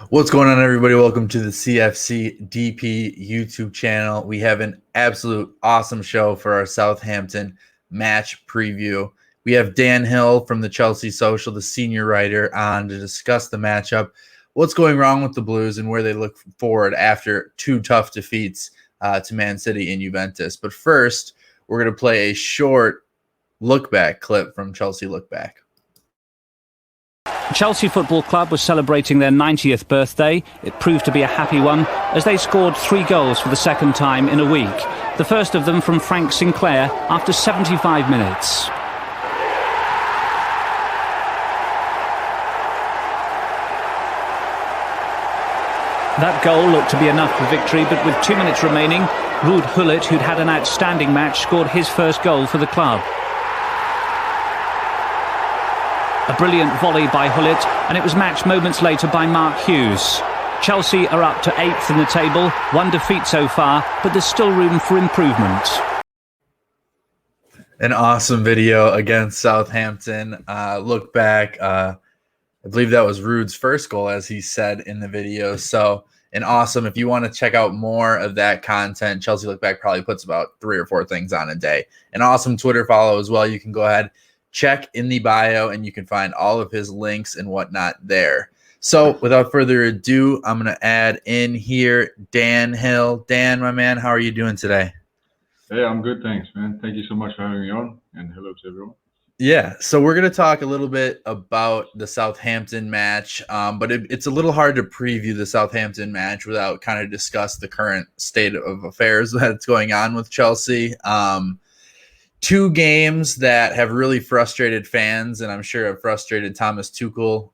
What's going on, everybody? Welcome to the CFCDP YouTube channel. We have an absolute awesome show for our Southampton match preview. We have Dan Hill from the Chelsea Social, the senior writer, on to discuss the matchup, what's going wrong with the Blues, and where they look forward after two tough defeats to Man City and Juventus. But first, we're going to play a short look-back clip from Chelsea Look Back. Chelsea Football Club was celebrating their 90th birthday. It proved to be a happy one as they scored 3 goals for the second time in a week. The first of them from Frank Sinclair after 75 minutes. That goal looked to be enough for victory, but with 2 minutes remaining, Ruud Gullit, who'd had an outstanding match, scored his first goal for the club. A brilliant volley by Gullit, and it was matched moments later by Mark Hughes. Chelsea are up to 8th in the table, 1 defeat so far, but there's still room for improvement. An awesome video against Southampton. Look back. I believe that was Ruud's first goal, as he said in the video. So, an awesome. If you want to check out more of that content, Chelsea Look Back probably puts about 3 or 4 things on a day. An awesome Twitter follow as well. You can go ahead, check in the bio, and you can find all of his links and whatnot there. So without further ado, I'm going to add in here Dan Hill. Dan, my man, how are you doing today? Hey, I'm good, thanks, man. Thank you so much for having me on, and hello to everyone. Yeah, so we're going to talk a little bit about the Southampton match, but it's a little hard to preview the Southampton match without kind of discuss the current state of affairs that's going on with Chelsea. 2 games that have really frustrated fans, and I'm sure have frustrated Thomas Tuchel.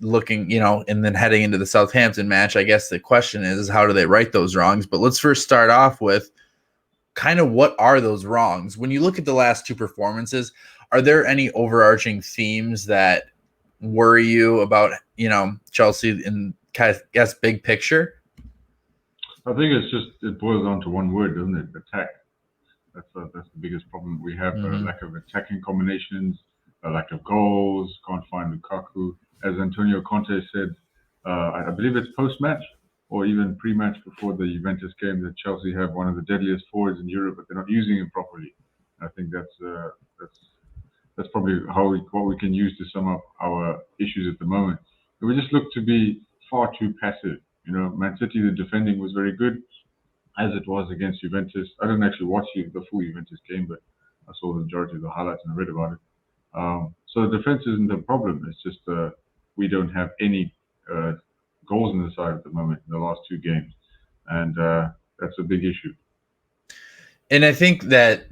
Looking, and then heading into the Southampton match, I guess the question is how do they right those wrongs? But let's first start off with kind of what are those wrongs? When you look at the last 2 performances, are there any overarching themes that worry you about, Chelsea in kind of, guess, big picture? I think it boils down to one word, doesn't it? Attack. That's the biggest problem we have. A lack of attacking combinations, a lack of goals, can't find Lukaku. As Antonio Conte said, I believe it's post-match or even pre-match before the Juventus game, that Chelsea have one of the deadliest forwards in Europe, but they're not using him properly. I think that's probably what we can use to sum up our issues at the moment. And we just look to be far too passive. Man City, the defending was very good, as it was against Juventus. I didn't actually watch the full Juventus game, but I saw the majority of the highlights and I read about it. So the defense isn't a problem. It's just we don't have any goals on the side at the moment in the last 2 games. And that's a big issue. And I think that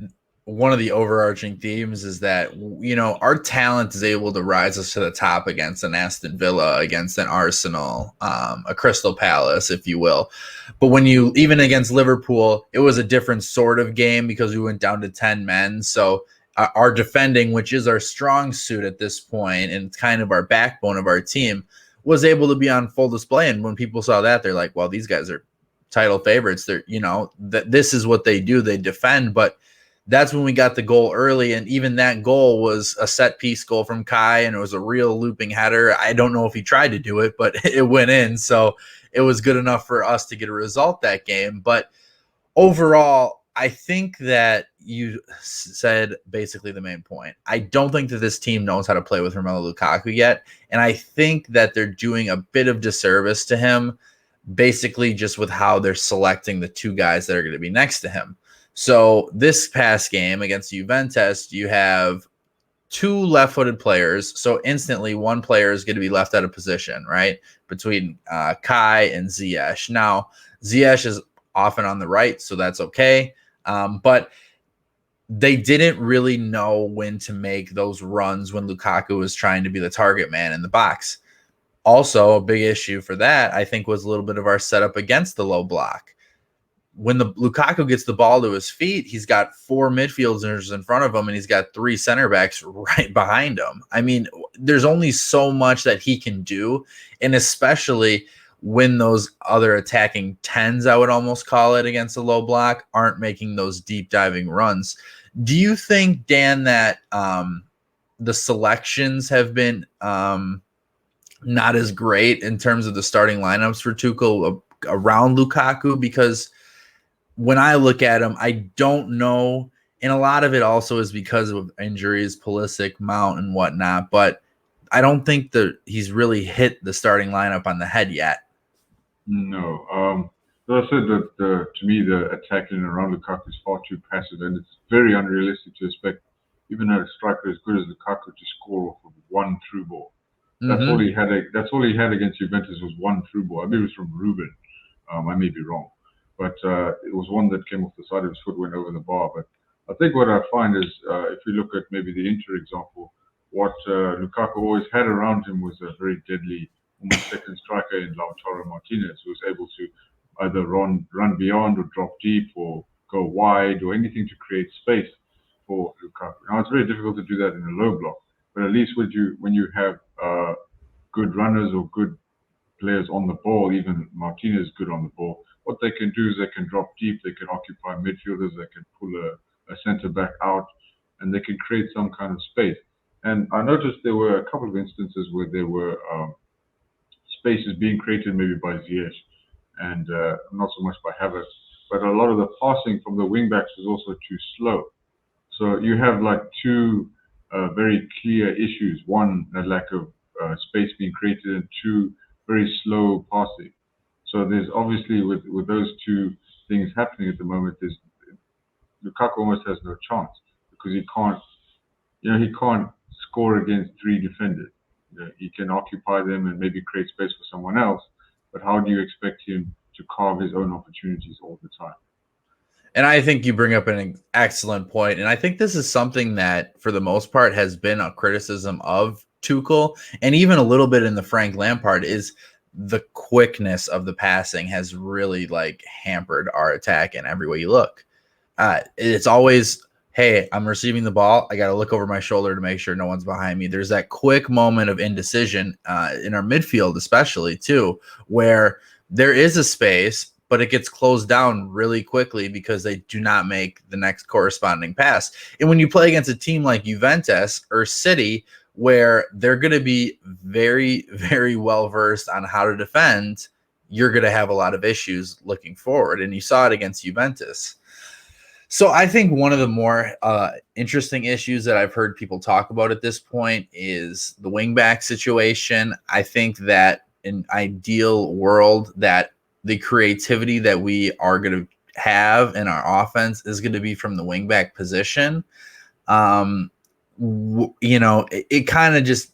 one of the overarching themes is that, our talent is able to rise us to the top against an Aston Villa, against an Arsenal, a Crystal Palace, if you will. But even against Liverpool, it was a different sort of game because we went down to 10 men. So our defending, which is our strong suit at this point, and it's kind of our backbone of our team, was able to be on full display. And when people saw that, they're like, well, these guys are title favorites. They're, this is what they do. They defend. But that's when we got the goal early, and even that goal was a set-piece goal from Kai, and it was a real looping header. I don't know if he tried to do it, but it went in, so it was good enough for us to get a result that game. But overall, I think that you said basically the main point. I don't think that this team knows how to play with Romelu Lukaku yet, and I think that they're doing a bit of disservice to him, basically just with how they're selecting the 2 guys that are going to be next to him. So this past game against Juventus, you have 2 left-footed players. So instantly, one player is going to be left out of position, right, between Kai and Ziyech. Now, Ziyech is often on the right, so that's okay. But they didn't really know when to make those runs when Lukaku was trying to be the target man in the box. Also, a big issue for that, I think, was a little bit of our setup against the low block. When the Lukaku gets the ball to his feet, he's got 4 midfielders in front of him, and he's got 3 center backs right behind him. I mean, there's only so much that he can do, and especially when those other attacking 10s, I would almost call it, against a low block, aren't making those deep diving runs. Do you think, Dan, that the selections have been not as great in terms of the starting lineups for Tuchel around Lukaku, because when I look at him, I don't know, and a lot of it also is because of injuries, Pulisic, Mount, and whatnot, but I don't think that he's really hit the starting lineup on the head yet. No. So I said that to me, the attacking around Lukaku is far too passive, and it's very unrealistic to expect even a striker as good as Lukaku to score off of one through ball. That's all he had. That's all he had against Juventus was one through ball. I mean, it was from Ruben. I may be wrong, but it was one that came off the side of his foot, went over the bar. But I think what I find is, if we look at maybe the Inter example, what Lukaku always had around him was a very deadly, almost second striker in Lautaro Martinez, who was able to either run beyond or drop deep or go wide or anything to create space for Lukaku. Now it's very difficult to do that in a low block, but at least when you have good runners or good players on the ball, even Martinez is good on the ball, what they can do is they can drop deep, they can occupy midfielders, they can pull a centre back out, and they can create some kind of space. And I noticed there were a couple of instances where there were spaces being created maybe by Ziyech and not so much by Havertz, but a lot of the passing from the wingbacks was also too slow. So you have like two very clear issues. One, a lack of space being created, and two, very slow passing. So there's obviously with those two things happening at the moment, there's Lukaku almost has no chance because he can't score against three defenders. He can occupy them and maybe create space for someone else, but how do you expect him to carve his own opportunities all the time? And I think you bring up an excellent point. And I think this is something that, for the most part, has been a criticism of Tuchel, and even a little bit in the Frank Lampard, is the quickness of the passing has really like hampered our attack in every way you look. It's always, hey, I'm receiving the ball, I got to look over my shoulder to make sure no one's behind me. There's that quick moment of indecision in our midfield, especially too, where there is a space, but it gets closed down really quickly because they do not make the next corresponding pass. And when you play against a team like Juventus or City, where they're going to be very, very well versed on how to defend, you're going to have a lot of issues looking forward. And you saw it against Juventus. So I think one of the more interesting issues that I've heard people talk about at this point is the wingback situation. I think that in an ideal world, that the creativity that we are going to have in our offense is going to be from the wingback position. It kind of just,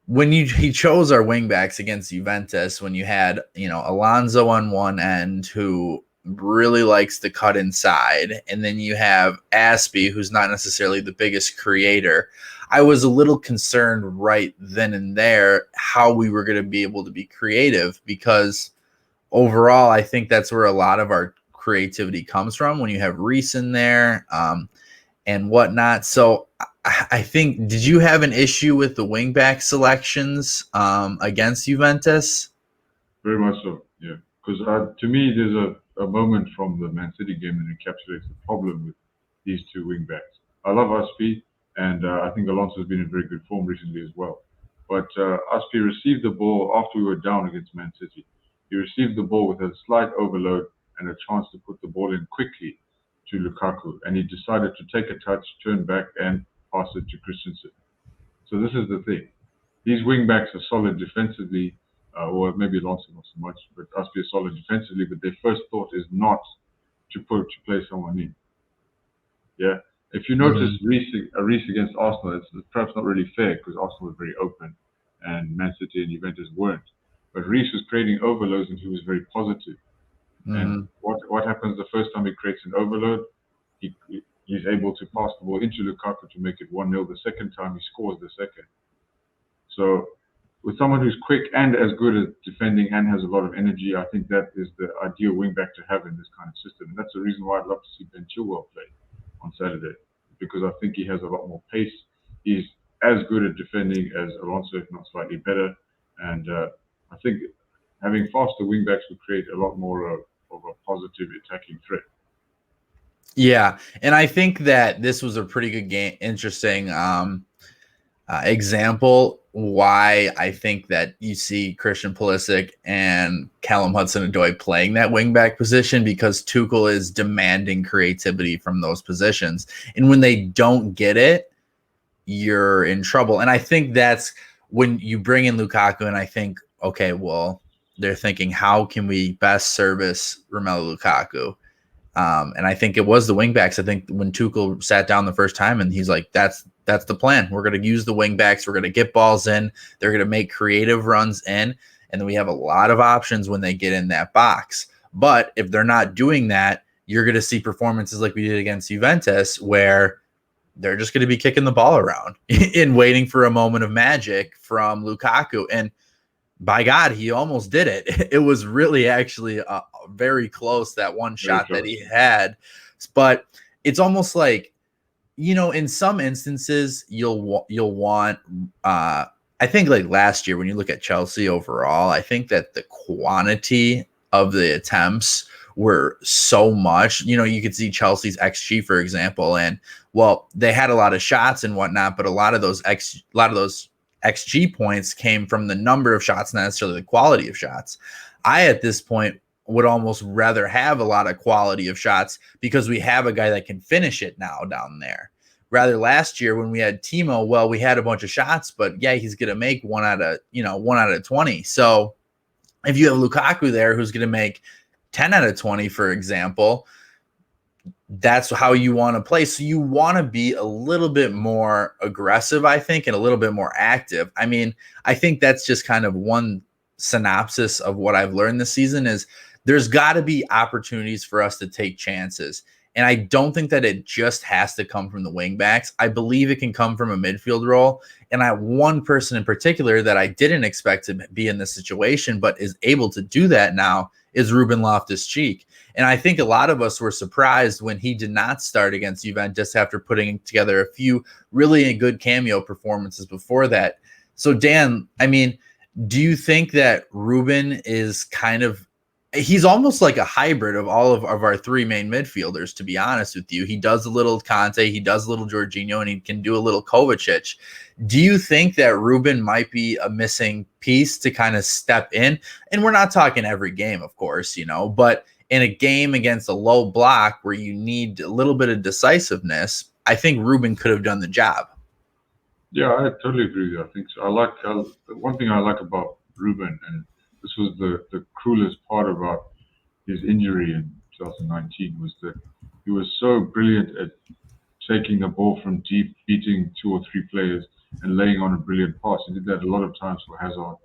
when he chose our wingbacks against Juventus, when you had, Alonso on one end who really likes to cut inside, and then you have Aspie, who's not necessarily the biggest creator, I was a little concerned right then and there how we were going to be able to be creative, because overall, I think that's where a lot of our creativity comes from when you have Reece in there and whatnot. So I think, did you have an issue with the wingback selections against Juventus? Very much so, yeah. Because to me, there's a moment from the Man City game that encapsulates the problem with these two wingbacks. I love Aspie, and I think Alonso has been in very good form recently as well. But Aspie received the ball after we were down against Man City. He received the ball with a slight overload and a chance to put the ball in quickly to Lukaku, and he decided to take a touch, turn back, and pass it to Christensen. So this is the thing. These wingbacks are solid defensively, or maybe Alonso not so much, but Aspie is solid defensively, but their first thought is not to play someone in. Yeah. If you notice Reece against Arsenal, it's perhaps not really fair because Arsenal was very open and Man City and Juventus weren't. But Reece was creating overloads and he was very positive. And what happens the first time he creates an overload? He's able to pass the ball into Lukaku to make it 1-0. The second time he scores the second. So with someone who's quick and as good at defending and has a lot of energy, I think that is the ideal wingback to have in this kind of system. And that's the reason why I'd love to see Ben Chilwell play on Saturday, because I think he has a lot more pace. He's as good at defending as Alonso, if not slightly better. And I think having faster wingbacks would create a lot more of a positive attacking threat. Yeah, and I think that this was a pretty good game, interesting example why I think that you see Christian Pulisic and Callum Hudson-Odoi playing that wingback position, because Tuchel is demanding creativity from those positions. And when they don't get it, you're in trouble. And I think that's when you bring in Lukaku, and I think, okay, well, they're thinking, how can we best service Romelu Lukaku? And I think it was the wingbacks. I think when Tuchel sat down the first time and he's like, that's the plan. We're going to use the wingbacks. We're going to get balls in. They're going to make creative runs in. And then we have a lot of options when they get in that box. But if they're not doing that, you're going to see performances like we did against Juventus, where they're just going to be kicking the ball around and waiting for a moment of magic from Lukaku. And by God, he almost did it. It was really actually very close, that one shot that he had. But it's almost like, in some instances, you'll want I think like last year when you look at Chelsea overall, I think that the quantity of the attempts were so much. You could see Chelsea's XG, for example, and they had a lot of shots and whatnot, but a lot of those XG points came from the number of shots, not necessarily the quality of shots. I, at this point, would almost rather have a lot of quality of shots, because we have a guy that can finish it now down there. Rather, last year when we had Timo, we had a bunch of shots, but yeah, he's going to make 1 out of 20. So if you have Lukaku there, who's going to make 10 out of 20, for example, that's how you want to play. So you want to be a little bit more aggressive, I think, and a little bit more active. I mean, I think that's just kind of one synopsis of what I've learned this season is there's got to be opportunities for us to take chances. And I don't think that it just has to come from the wingbacks. I believe it can come from a midfield role. And I have one person in particular that I didn't expect to be in this situation, but is able to do that now, is Ruben Loftus-Cheek. And I think a lot of us were surprised when he did not start against Juventus after putting together a few really good cameo performances before that. So, Dan, I mean, do you think that Ruben is he's almost like a hybrid of all of our three main midfielders, to be honest with you? He does a little Conte, he does a little Jorginho, and he can do a little Kovacic. Do you think that Ruben might be a missing piece to kind of step in? And we're not talking every game, of course, but in a game against a low block where you need a little bit of decisiveness, I think Ruben could have done the job. Yeah, I totally agree with you. I think so. One thing I like about Ruben, and this was the cruelest part about his injury in 2019, was that he was so brilliant at taking the ball from deep, beating 2 or 3 players, and laying on a brilliant pass. He did that a lot of times for Hazard,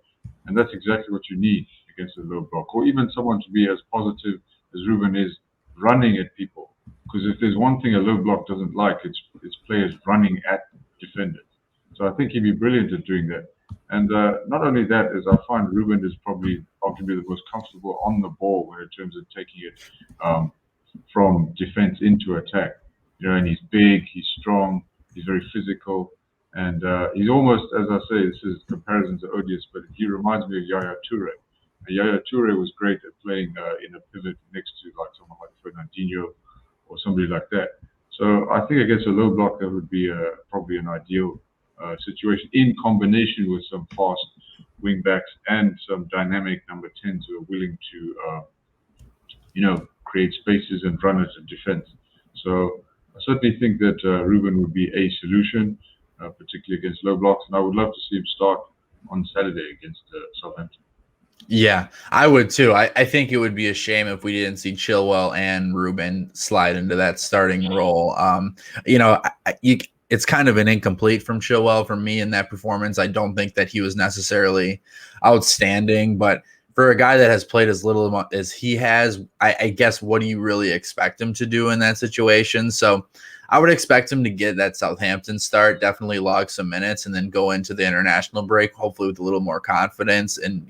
and that's exactly what you need against a low block, or even someone to be as positive as Ruben is, running at people. Because if there's one thing a low block doesn't like, it's players running at defenders. So I think he'd be brilliant at doing that. And not only that, as I find Ruben is probably arguably the most comfortable on the ball in terms of taking it from defense into attack. And he's big, he's strong, he's very physical, and he's almost, as I say, this is comparisons are odious, but he reminds me of Yaya Toure. And Yaya Toure was great at playing in a pivot next to like someone like Fernandinho or somebody like that. So I think against a low block, that would be probably an ideal situation, in combination with some fast wing backs and some dynamic number 10s who are willing to, create spaces and run at defense. So I certainly think that Ruben would be a solution, particularly against low blocks, and I would love to see him start on Saturday against Southampton. Yeah, I would too. I think it would be a shame if we didn't see Chilwell and Ruben slide into that starting role. It's kind of an incomplete from Chilwell for me in that performance. I don't think that he was necessarily outstanding, but for a guy that has played as little as he has, I guess, what do you really expect him to do in that situation? So I would expect him to get that Southampton start, definitely log some minutes, and then go into the international break, hopefully with a little more confidence, and,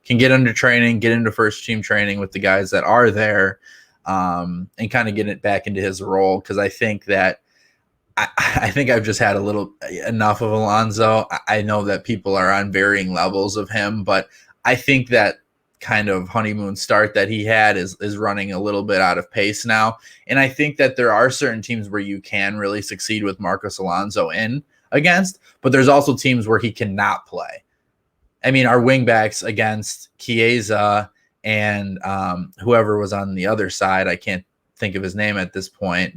can get into training, get into first team training with the guys that are there, and kind of get it back into his role. Because I think that I think I've just had enough of Alonso. I know that people are on varying levels of him, but I think that kind of honeymoon start that he had is running a little bit out of pace now. And I think that there are certain teams where you can really succeed with Marcos Alonso in. against, but there's also teams where he cannot play. I mean, our wingbacks against Chiesa and whoever was on the other side, I can't think of his name at this point.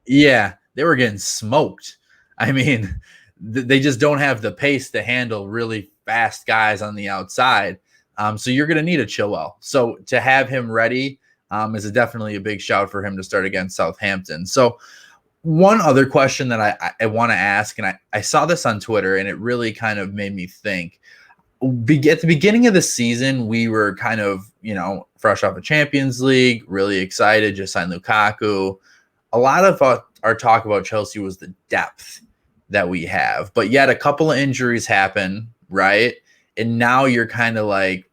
Yeah, they were getting smoked. I mean, they just don't have the pace to handle really fast guys on the outside. So you're going to need a Chilwell. So to have him ready is definitely a big shout for him to start against Southampton. So one other question that I want to ask, and I saw this on Twitter, and it really kind of made me think. At the beginning of the season, we were kind of, fresh off a Champions League, really excited, just signed Lukaku. A lot of our talk about Chelsea was the depth that we have, but yet a couple of injuries happen, right? And now you're kind of like,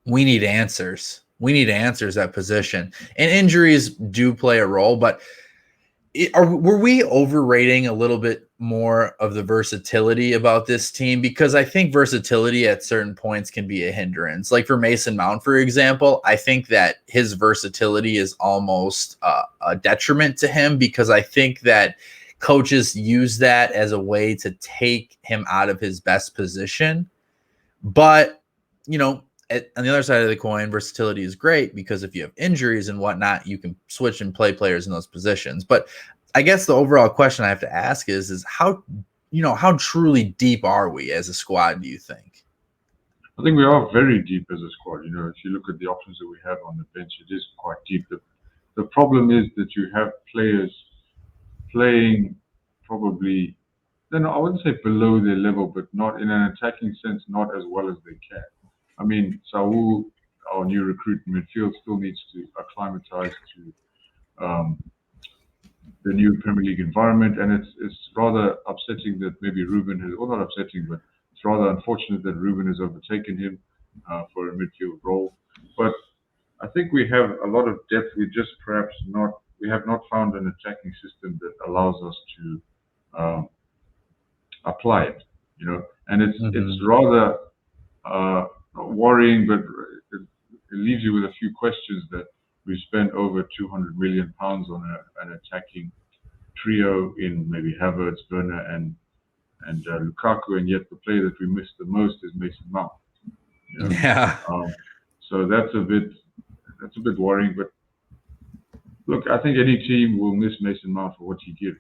we need answers. We need answers at position. And injuries do play a role, but were we overrating a little bit more of the versatility about this team? Because I think versatility at certain points can be a hindrance. Like for Mason Mount, for example, I think that his versatility is almost a detriment to him, because I think that coaches use that as a way to take him out of his best position. But, on the other side of the coin, versatility is great, because if you have injuries and whatnot, you can switch and play players in those positions. But I guess the overall question I have to ask is how truly deep are we as a squad, do you think? I think we are very deep as a squad. If you look at the options that we have on the bench, it is quite deep. The problem is that you have players playing probably, I wouldn't say below their level, but not in an attacking sense, not as well as they can. I mean, Saul, our new recruit in midfield, still needs to acclimatize to the new Premier League environment, and it's rather upsetting that maybe Ruben has, or not upsetting, but it's rather unfortunate that Ruben has overtaken him for a midfield role. But I think we have a lot of depth. We have not found an attacking system that allows us to apply it, and it's rather worrying, but it leaves you with a few questions that we spent over 200 million pounds on an attacking trio in maybe Havertz, Werner, and Lukaku, and yet the player that we missed the most is Mason Mount. Yeah. So that's a bit worrying. But look, I think any team will miss Mason Mount for what he gives.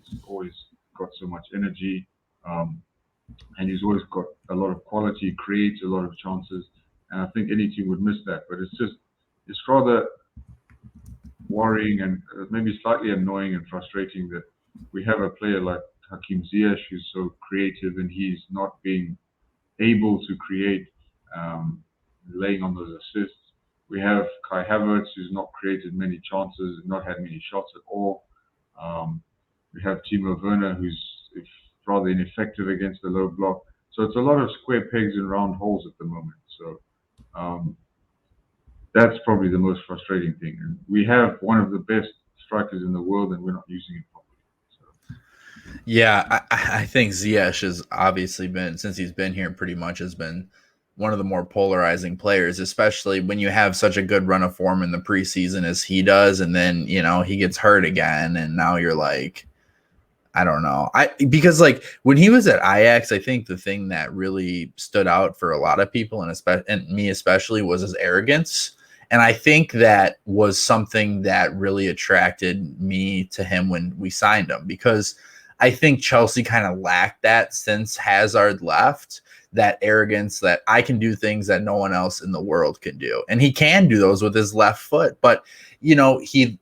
He's always got so much energy, and he's always got a lot of quality, creates a lot of chances, and I think any team would miss that. But it's rather worrying and maybe slightly annoying and frustrating that we have a player like Hakim Ziyech who's so creative, and he's not being able to create, laying on those assists. We have Kai Havertz who's not created many chances, not had many shots at all. We have Timo Werner who's rather ineffective against the low block. So it's a lot of square pegs and round holes at the moment. So that's probably the most frustrating thing. And we have one of the best strikers in the world, and we're not using it properly. So. Yeah, I think Ziyech has obviously been, since he's been here, pretty much has been one of the more polarizing players, especially when you have such a good run of form in the preseason as he does, and then he gets hurt again, and now you're like, I don't know. Because like when he was at Ajax, I think the thing that really stood out for a lot of people, and me especially, was his arrogance. And I think that was something that really attracted me to him when we signed him, because I think Chelsea kind of lacked that since Hazard left, that arrogance that I can do things that no one else in the world can do. And he can do those with his left foot, but he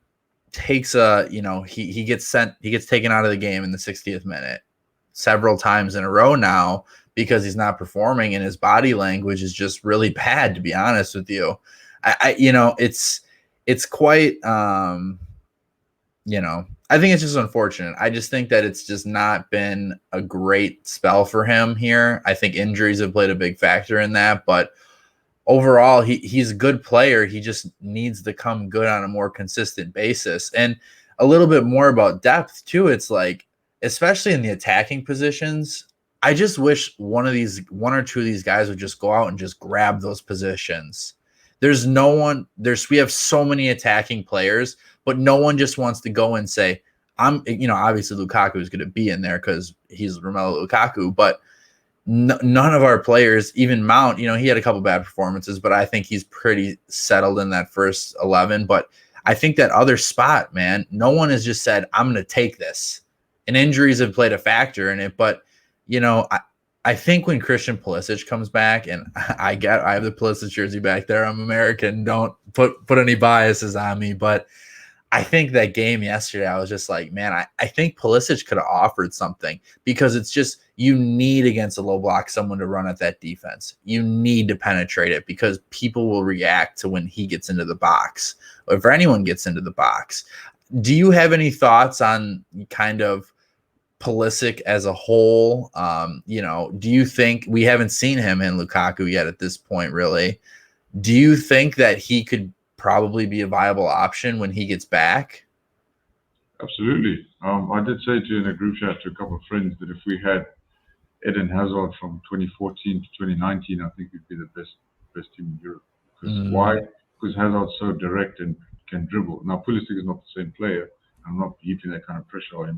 takes he gets taken out of the game in the 60th minute several times in a row now because he's not performing, and his body language is just really bad, to be honest with you. It's quite I think it's just unfortunate. I just think that it's just not been a great spell for him here. I think injuries have played a big factor in that, but overall, he's a good player. He just needs to come good on a more consistent basis. And a little bit more about depth too. It's like, especially in the attacking positions, I just wish one or two of these guys would just go out and just grab those positions. There's no one, we have so many attacking players, but no one just wants to go and say, obviously Lukaku is going to be in there because he's Romelu Lukaku, but none of our players, even Mount, he had a couple bad performances, but I think he's pretty settled in that first 11. But I think that other spot, man, no one has just said, I'm going to take this. And injuries have played a factor in it. But, I think when Christian Pulisic comes back, and I have the Pulisic jersey back there. I'm American. Don't put any biases on me. But I think that game yesterday, I was just like, man, I think Pulisic could have offered something, because it's just, you need against a low block someone to run at that defense. You need to penetrate it, because people will react to when he gets into the box, or if anyone gets into the box. Do you have any thoughts on kind of Pulisic as a whole? Do you think, we haven't seen him in Lukaku yet at this point, really? Do you think that he could probably be a viable option when he gets back? Absolutely. I did say in a group chat to a couple of friends that if we had Eden Hazard from 2014 to 2019, I think we'd be the best team in Europe. Why? Because Hazard's so direct and can dribble. Now, Pulisic is not the same player. I'm not heaping that kind of pressure on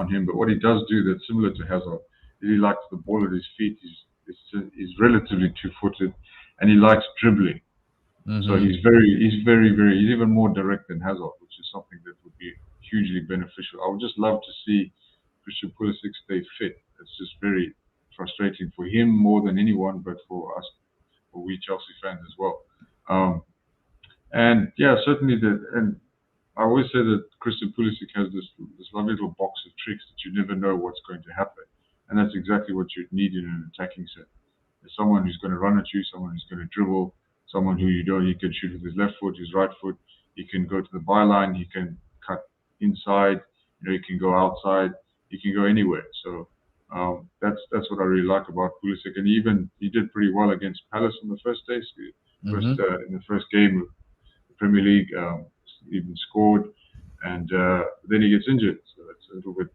him. But what he does do that's similar to Hazard is he likes the ball at his feet. He's relatively two-footed, and he likes dribbling. So he's even more direct than Hazard, which is something that would be hugely beneficial. I would just love to see Christian Pulisic stay fit. It's just very frustrating for him more than anyone, but for us, for we Chelsea fans as well. And yeah, certainly and I always say that Christian Pulisic has this lovely little box of tricks that you never know what's going to happen. And that's exactly what you need in an attacking set. There's someone who's going to run at you, someone who's going to dribble, someone who he can shoot with his left foot, his right foot. He can go to the byline, he can cut inside, he can go outside, he can go anywhere. So that's what I really like about Pulisic. And he did pretty well against Palace in the first day, in the first game of the Premier League. Even scored, and then he gets injured, so that's a little bit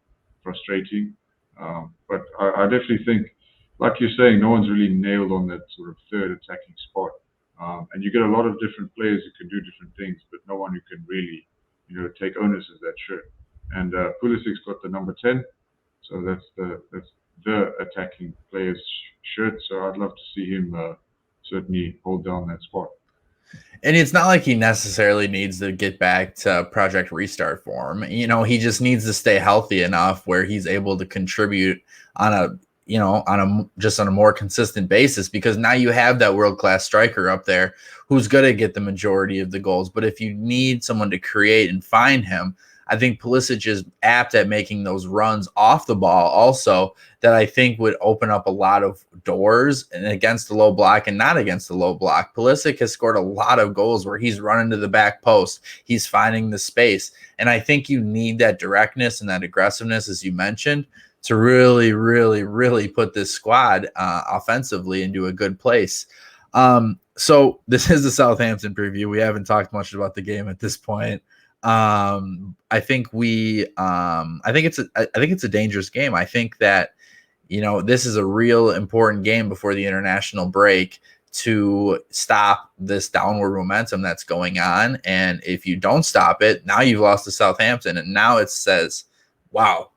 frustrating. But I definitely think, like you're saying, no one's really nailed on that sort of third attacking spot. And you get a lot of different players who can do different things, but no one who can really, take onus of that shirt. And Pulisic's got the number 10, so that's the attacking player's shirt. So I'd love to see him certainly hold down that spot. And it's not like he necessarily needs to get back to Project Restart form. He just needs to stay healthy enough where he's able to contribute on a more consistent basis, because now you have that world-class striker up there who's going to get the majority of the goals. But if you need someone to create and find him, I think Pulisic is apt at making those runs off the ball also, that I think would open up a lot of doors, and against the low block and not against the low block. Pulisic has scored a lot of goals where he's running to the back post. He's finding the space. And I think you need that directness and that aggressiveness, as you mentioned, to really, really, really put this squad offensively into a good place. So this is the Southampton preview. We haven't talked much about the game at this point. I think it's a dangerous game. I think that, this is a real important game before the international break to stop this downward momentum that's going on. And if you don't stop it, now you've lost to Southampton, and now it says, wow,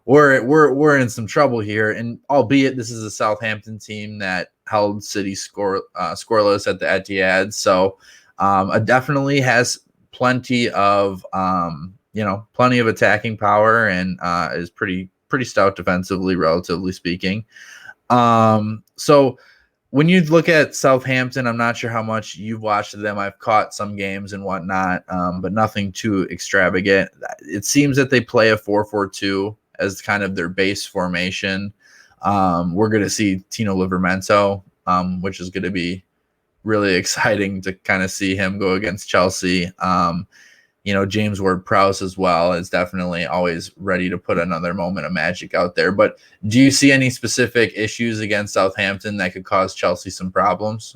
we're in some trouble here. And albeit this is a Southampton team that held City scoreless at the Etihad. So, it definitely has plenty of attacking power, and is pretty stout defensively, relatively speaking. So when you look at Southampton, I'm not sure how much you've watched of them. I've caught some games and whatnot, but nothing too extravagant. It seems that they play a 4-4-2 as kind of their base formation. We're going to see Tino Livramento, which is going to be really exciting to kind of see him go against Chelsea. James Ward-Prowse as well is definitely always ready to put another moment of magic out there. But do you see any specific issues against Southampton that could cause Chelsea some problems?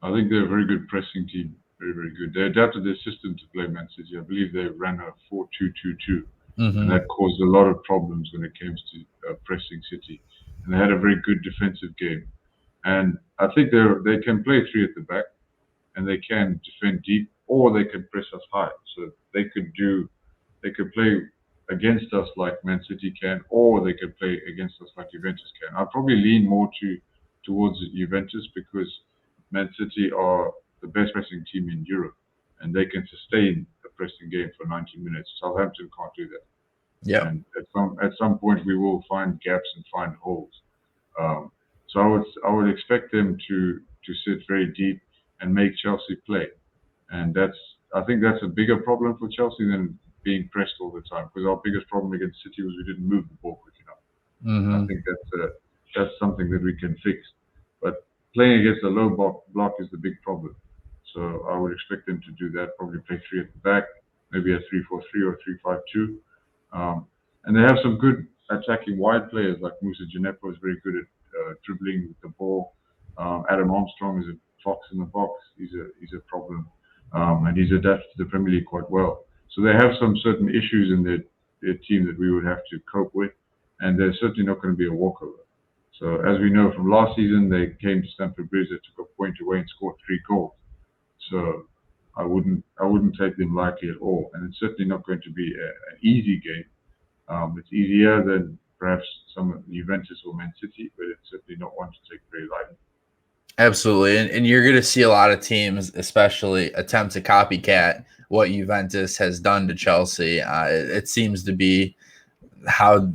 I think they're a very good pressing team. Very, very good. They adapted their system to play Man City. I believe they ran a 4-2-2-2. And that caused a lot of problems when it came to pressing City. And they had a very good defensive game. And I think they can play three at the back, and they can defend deep, or they can press us high. So they they could play against us like Man City can, or they could play against us like Juventus can. I'd probably lean more towards Juventus because Man City are the best pressing team in Europe, and they can sustain a pressing game for 90 minutes. Southampton can't do that. Yeah. And at some point we will find gaps and find holes. So I would expect them to sit very deep and make Chelsea play, and I think that's a bigger problem for Chelsea than being pressed all the time. Because our biggest problem against City was we didn't move the ball quick enough. Mm-hmm. I think that's something that we can fix. But playing against a low block is the big problem. So I would expect them to do that. Probably play three at the back, maybe a 3-4-3 or 3-5-2. And they have some good attacking wide players like Musa Djenepo is very good at dribbling with the ball. Adam Armstrong is a fox in the box. He's a problem, and he's adapted to the Premier League quite well. So they have some certain issues in their team that we would have to cope with, and they're certainly not going to be a walkover. So as we know from last season, they came to Stamford Bridge, they took a point away and scored 3 goals. So I wouldn't take them lightly at all, and it's certainly not going to be an easy game. It's easier than perhaps some of Juventus or Man City, but it's certainly not one to take very lightly. Absolutely. And you're going to see a lot of teams, especially attempt to copycat what Juventus has done to Chelsea. It seems to be how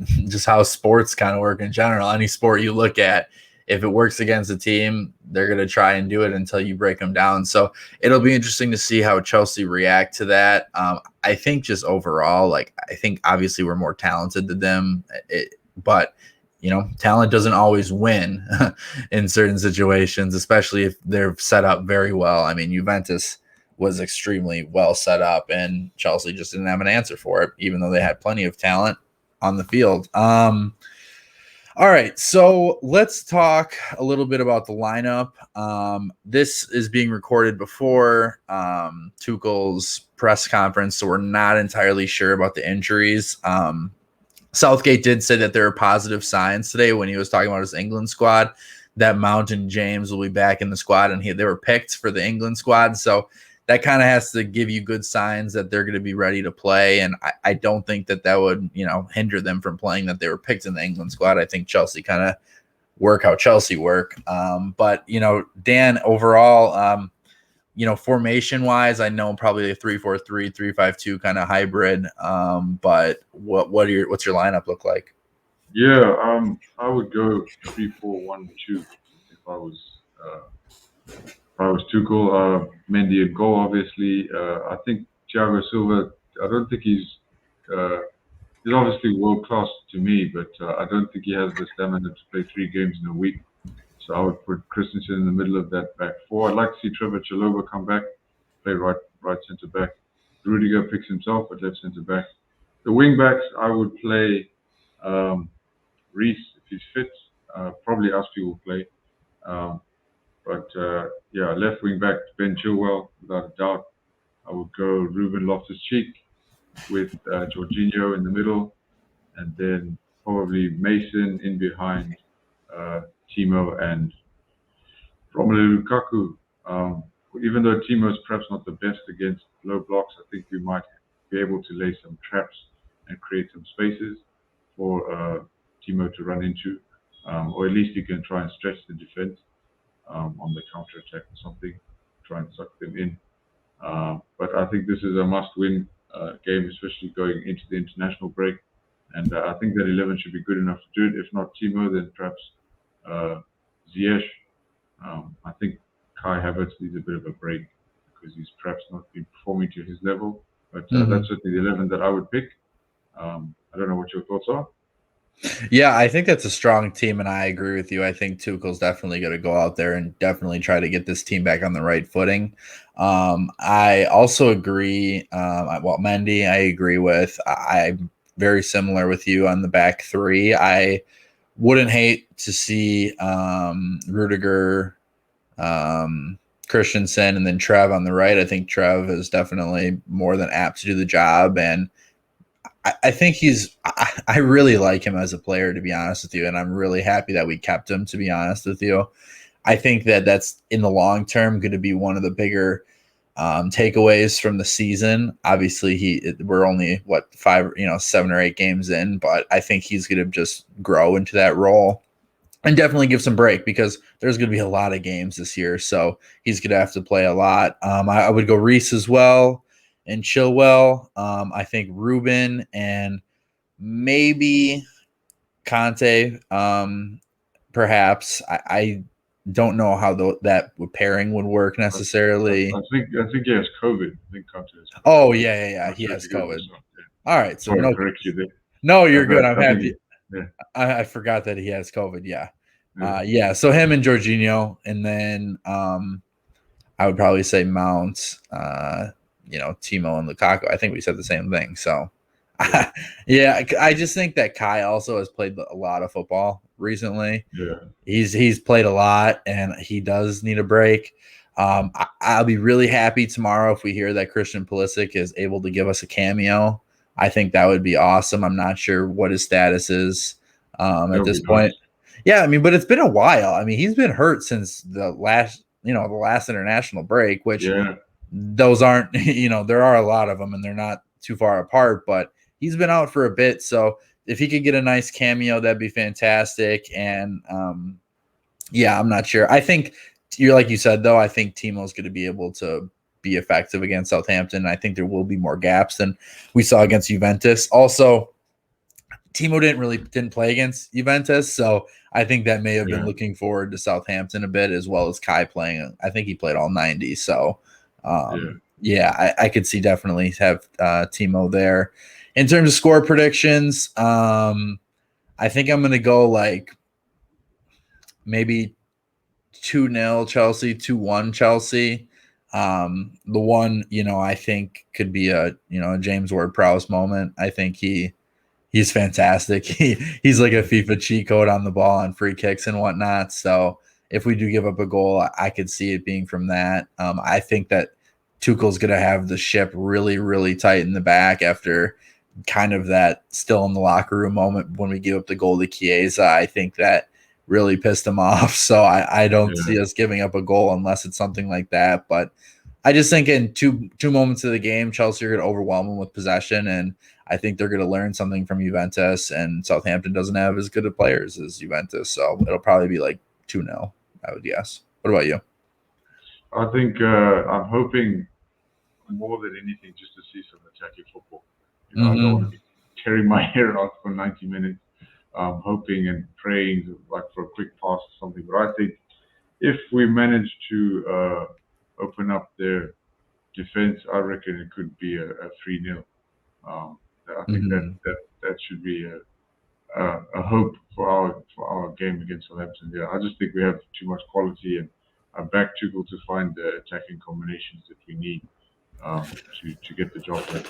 sports kind of work in general. Any sport you look at, if it works against a team, they're going to try and do it until you break them down. So it'll be interesting to see how Chelsea react to that. I think just overall, I think obviously we're more talented than them, but talent doesn't always win in certain situations, especially if they're set up very well. I mean, Juventus was extremely well set up, and Chelsea just didn't have an answer for it, even though they had plenty of talent on the field. All right, so let's talk a little bit about the lineup. This is being recorded before Tuchel's press conference, so we're not entirely sure about the injuries. Southgate did say that there are positive signs today when he was talking about his England squad, that Mount and James will be back in the squad, and they were picked for the England squad. So that kind of has to give you good signs that they're going to be ready to play. And I don't think that would, hinder them from playing, that they were picked in the England squad. I think Chelsea kind of work how Chelsea work. But, Dan, overall, formation wise, I know probably a 3-4-3, 3-5-2 kind of hybrid. But what's your lineup look like? Yeah, I would go 3-4-1-2 if I was Tuchel. Mendy at goal, obviously. I think Thiago Silva, I don't think he's obviously world class to me, but I don't think he has the stamina to play 3 games in a week. So I would put Christensen in the middle of that back 4. I'd like to see Trevor Chalobah come back, play right centre back. Rudiger picks himself at left centre back. The wing backs, I would play Reece if he's fit. Probably Aspie will play. Left wing back Ben Chilwell, without a doubt. I would go Ruben Loftus-Cheek with Jorginho in the middle, and then probably Mason in behind Timo and Romelu Lukaku. Even though Timo is perhaps not the best against low blocks, I think we might be able to lay some traps and create some spaces for Timo to run into, or at least you can try and stretch the defense on the counter attack or something, try and suck them in. But I think this is a must-win game, especially going into the international break. And I think that 11 should be good enough to do it. If not Timo, then perhaps Ziyech. I think Kai Havertz needs a bit of a break because he's perhaps not been performing to his level. But that's certainly the 11 that I would pick. I don't know what your thoughts are. Yeah, I think that's a strong team, and I agree with you. I think Tuchel's definitely going to go out there and definitely try to get this team back on the right footing. I also agree. Mendy, I agree with. I'm very similar with you on the back 3. I wouldn't hate to see Rudiger, Christensen, and then Trev on the right. I think Trev is definitely more than apt to do the job, and I think I really like him as a player, to be honest with you, and I'm really happy that we kept him, to be honest with you. I think that that's in the long term going to be one of the bigger takeaways from the season. Obviously, we're only 7 or 8 games in, but I think he's going to just grow into that role and definitely give some break because there's going to be a lot of games this year. So he's going to have to play a lot. I would go Reese as well and Chilwell. I think Ruben and maybe Conte, perhaps. I don't know how that pairing would work necessarily. I think he has COVID. I think Conte has COVID. Oh yeah. He has COVID. All right, so no. Correct you there. No, you're good. I'm happy. I forgot that he has COVID. Yeah. So him and Jorginho, and then I would probably say Mount. Timo and Lukaku. I think we said the same thing. So. Yeah, I just think that Kai also has played a lot of football recently. Yeah, he's played a lot, and he does need a break. I'll be really happy tomorrow if we hear that Christian Pulisic is able to give us a cameo. I think that would be awesome. I'm not sure what his status is at this point. Nice. Yeah, but it's been a while. He's been hurt since the last international break, which those aren't. There are a lot of them, and they're not too far apart, but he's been out for a bit, so if he could get a nice cameo, that'd be fantastic. And I'm not sure. I think like you said, though, I think Timo's going to be able to be effective against Southampton. I think there will be more gaps than we saw against Juventus. Also, Timo didn't play against Juventus, so I think that may have been looking forward to Southampton a bit, as well as Kai playing. I think he played all 90, so I could see definitely have Timo there. In terms of score predictions, I think I'm going to go maybe 2-0 Chelsea, 2-1 Chelsea. The one, I think could be a James Ward-Prowse moment. I think he's fantastic. He's like a FIFA cheat code on the ball and free kicks and whatnot. So if we do give up a goal, I could see it being from that. I think that Tuchel's going to have the ship really, really tight in the back after kind of that still in the locker room moment when we give up the goal to Chiesa. I think that really pissed him off. So I don't see us giving up a goal unless it's something like that. But I just think in two moments of the game, Chelsea are going to overwhelm them with possession, and I think they're going to learn something from Juventus, and Southampton doesn't have as good of players as Juventus. So it'll probably be 2-0, I would guess. What about you? I think I'm hoping more than anything just to see some attacking football. I don't want to be tearing my hair out for 90 minutes, hoping and praying for a quick pass or something. But I think if we manage to open up their defense, I reckon it could be a 3-0. I think that should be a hope for our game against Southampton. Yeah, I just think we have too much quality, and I back Tuchel to find the attacking combinations that we need to get the job done.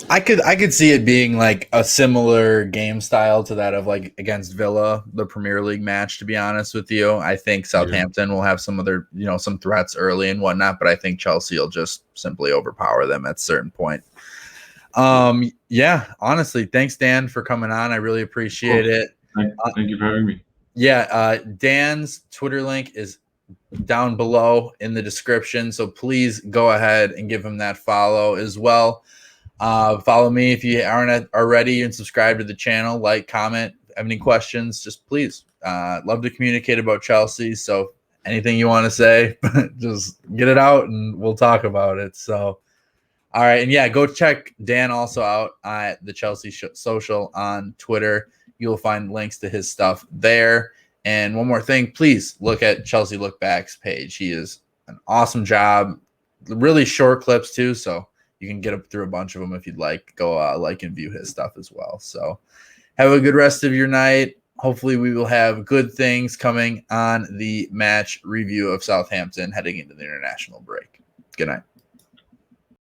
I could see it being a similar game style to that of against Villa, the Premier League match, to be honest with you. I think Southampton will have some of their, some threats early and whatnot, but I think Chelsea will just simply overpower them at a certain point. Honestly, thanks, Dan, for coming on. I really appreciate it. Thank you for having me. Dan's Twitter link is down below in the description, so please go ahead and give him that follow as well. Follow me if you aren't already, and subscribe to the channel. Comment, have any questions, just please. Love to communicate about Chelsea, so anything you want to say, just get it out and we'll talk about it. So all right, and go check Dan also out at the Chelsea Social on Twitter. You'll find links to his stuff there. And one more thing, please look at Chelsea Lookbacks page. He is an awesome job. Really short clips too, so you can get up through a bunch of them if you'd like. Go like and view his stuff as well. So have a good rest of your night. Hopefully we will have good things coming on the match review of Southampton heading into the international break. Good night.